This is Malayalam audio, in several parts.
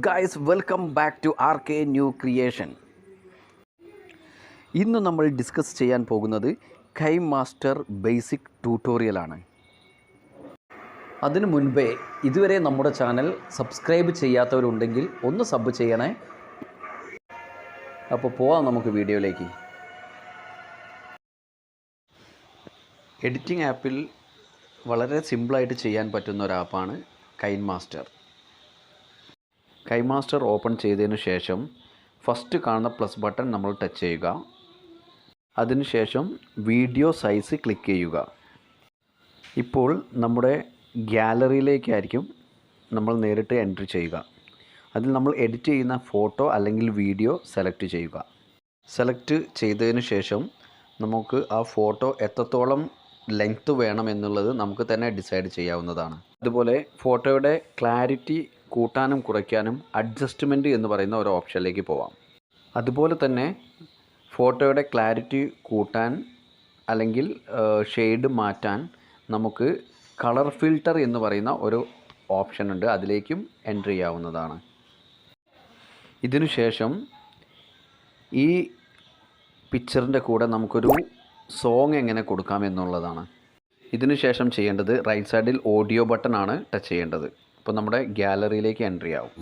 Guys, welcome back to RK new creation. ഇന്ന് നമ്മൾ ഡിസ്കസ് ചെയ്യാൻ പോകുന്നത് കൈമാസ്റ്റർ ബേസിക് ട്യൂട്ടോറിയലാണ്. അതിനു മുൻപേ ഇതുവരെ നമ്മുടെ ചാനൽ സബ്സ്ക്രൈബ് ചെയ്യാത്തവരുണ്ടെങ്കിൽ ഒന്ന് സബ് ചെയ്യണേ. അപ്പോൾ പോവാം നമുക്ക് വീഡിയോയിലേക്ക്. എഡിറ്റിംഗ് ആപ്പിൽ വളരെ സിമ്പിളായിട്ട് ചെയ്യാൻ പറ്റുന്ന ഒരു ആപ്പാണ് കൈമാസ്റ്റർ. കൈമാസ്റ്റർ ഓപ്പൺ ചെയ്തതിന് ശേഷം ഫസ്റ്റ് കാണുന്ന പ്ലസ് ബട്ടൺ നമ്മൾ ടച്ച് ചെയ്യുക. അതിനുശേഷം വീഡിയോ സൈസ് ക്ലിക്ക് ചെയ്യുക. ഇപ്പോൾ നമ്മുടെ ഗ്യാലറിയിലേക്കായിരിക്കും നമ്മൾ നേരിട്ട് എൻട്രി ചെയ്യുക. അതിൽ നമ്മൾ എഡിറ്റ് ചെയ്യുന്ന ഫോട്ടോ അല്ലെങ്കിൽ വീഡിയോ സെലക്ട് ചെയ്യുക. സെലക്ട് ചെയ്തതിന് ശേഷം നമുക്ക് ആ ഫോട്ടോ എത്രത്തോളം ലെങ്ത്ത് വേണമെന്നുള്ളത് നമുക്ക് തന്നെ ഡിസൈഡ് ചെയ്യാവുന്നതാണ്. അതുപോലെ ഫോട്ടോയുടെ ക്ലാരിറ്റി കൂട്ടാനും കുറയ്ക്കാനും അഡ്ജസ്റ്റ്മെൻറ്റ് എന്ന് പറയുന്ന ഒരു ഓപ്ഷനിലേക്ക് പോവാം. അതുപോലെ തന്നെ ഫോട്ടോയുടെ ക്ലാരിറ്റി കൂട്ടാൻ അല്ലെങ്കിൽ ഷെയ്ഡ് മാറ്റാൻ നമുക്ക് കളർ ഫിൽട്ടർ എന്ന് പറയുന്ന ഒരു ഓപ്ഷൻ ഉണ്ട്. അതിലേക്കും എൻ്റർ ചെയ്യാവുന്നതാണ്. ഇതിനു ശേഷം ഈ പിക്ചറിൻ്റെ കൂടെ നമുക്കൊരു സോങ് എങ്ങനെ കൊടുക്കാം എന്നുള്ളതാണ്. ഇതിനു ശേഷം ചെയ്യേണ്ടത് റൈറ്റ് സൈഡിൽ ഓഡിയോ ബട്ടൺ ആണ് ടച്ച് ചെയ്യേണ്ടത്. അപ്പോൾ നമ്മുടെ ഗ്യാലറിയിലേക്ക് എൻട്രി ആവും.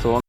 സോങ്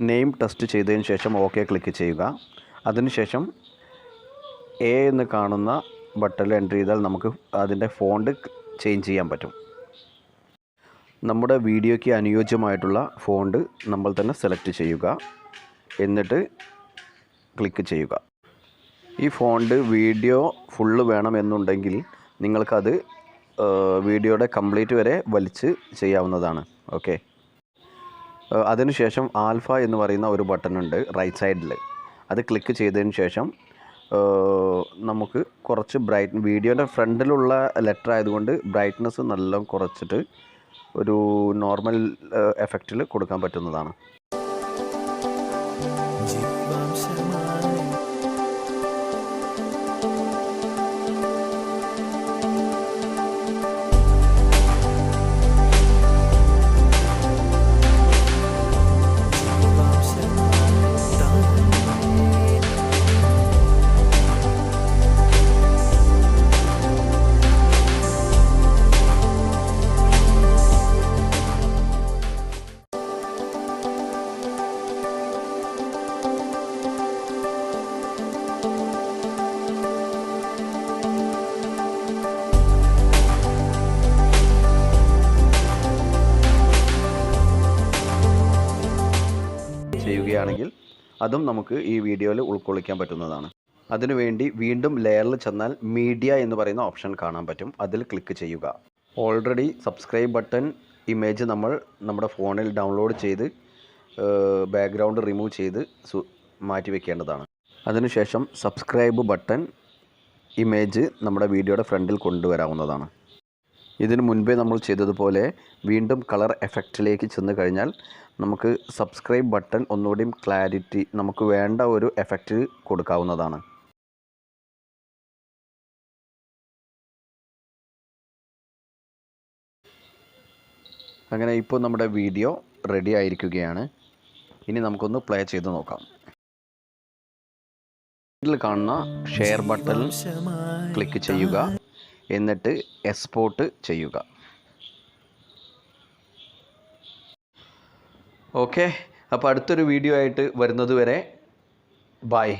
നെയിം ടെസ്റ്റ് ചെയ്തതിന് ശേഷം ഓക്കെ ക്ലിക്ക് ചെയ്യുക. അതിനുശേഷം എ എന്ന് കാണുന്ന ബട്ടണിൽ എൻ്റർ ചെയ്താൽ നമുക്ക് അതിൻ്റെ ഫോണ്ട് ചേഞ്ച് ചെയ്യാൻ പറ്റും. നമ്മുടെ വീഡിയോയ്ക്ക് അനുയോജ്യമായിട്ടുള്ള ഫോണ്ട് നമ്മൾ തന്നെ സെലക്ട് ചെയ്യുക. എന്നിട്ട് ക്ലിക്ക് ചെയ്യുക. ഈ ഫോണ്ട് വീഡിയോ ഫുള്ള് വേണമെന്നുണ്ടെങ്കിൽ നിങ്ങൾക്കത് വീഡിയോയുടെ കംപ്ലീറ്റ് വരെ വലിച്ച് ചെയ്യാവുന്നതാണ്. ഓക്കെ. അതിനുശേഷം ആൽഫ എന്ന് പറയുന്ന ഒരു ബട്ടൺ ഉണ്ട് റൈറ്റ് സൈഡിൽ. അത് ക്ലിക്ക് ചെയ്തതിന് ശേഷം നമുക്ക് കുറച്ച് വീഡിയോൻ്റെ ഫ്രണ്ടിലുള്ള ലെറ്റർ ആയതുകൊണ്ട് ബ്രൈറ്റ്നസ് നല്ലോണം കുറച്ചിട്ട് ഒരു നോർമൽ എഫക്റ്റിൽ കൊടുക്കാൻ പറ്റുന്നതാണ്. ചെയ്യുകയാണെങ്കിൽ അതും നമുക്ക് ഈ വീഡിയോയിൽ ഉൾക്കൊള്ളിക്കാൻ പറ്റുന്നതാണ്. അതിനുവേണ്ടി വീണ്ടും ലെയറിൽ ചെന്നാൽ മീഡിയ എന്ന് പറയുന്ന ഓപ്ഷൻ കാണാൻ പറ്റും. അതിൽ ക്ലിക്ക് ചെയ്യുക. ഓൾറെഡി സബ്സ്ക്രൈബ് ബട്ടൺ ഇമേജ് നമ്മൾ നമ്മുടെ ഫോണിൽ ഡൗൺലോഡ് ചെയ്ത് ബാക്ക്ഗ്രൗണ്ട് റിമൂവ് ചെയ്ത് മാറ്റി വയ്ക്കേണ്ടതാണ്. അതിനുശേഷം സബ്സ്ക്രൈബ് ബട്ടൺ ഇമേജ് നമ്മുടെ വീഡിയോയുടെ ഫ്രണ്ടിൽ കൊണ്ടുവരാവുന്നതാണ്. ഇതിനു മുൻപേ നമ്മൾ ചെയ്തതുപോലെ വീണ്ടും കളർ എഫക്റ്റിലേക്ക് ചെന്ന് കഴിഞ്ഞാൽ നമുക്ക് സബ്സ്ക്രൈബ് ബട്ടൺ ഒന്നുകൂടി ക്ലാരിറ്റി നമുക്ക് വേണ്ട ഒരു എഫക്റ്റ് കൊടുക്കാവുന്നതാണ്. അങ്ങനെ ഇപ്പോൾ നമ്മുടെ വീഡിയോ റെഡി ആയിരിക്കുകയാണ്. ഇനി നമുക്കൊന്ന് പ്ലേ ചെയ്ത് നോക്കാം. ഇതിൽ കാണുന്ന ഷെയർ ബട്ടണിൽ ക്ലിക്ക് ചെയ്യുക. എന്നിട്ട് എക്സ്പോർട്ട് ചെയ്യുക. ഓക്കെ, അപ്പോൾ അടുത്തൊരു വീഡിയോ ആയിട്ട് വരുന്നത് വരെ ബൈ.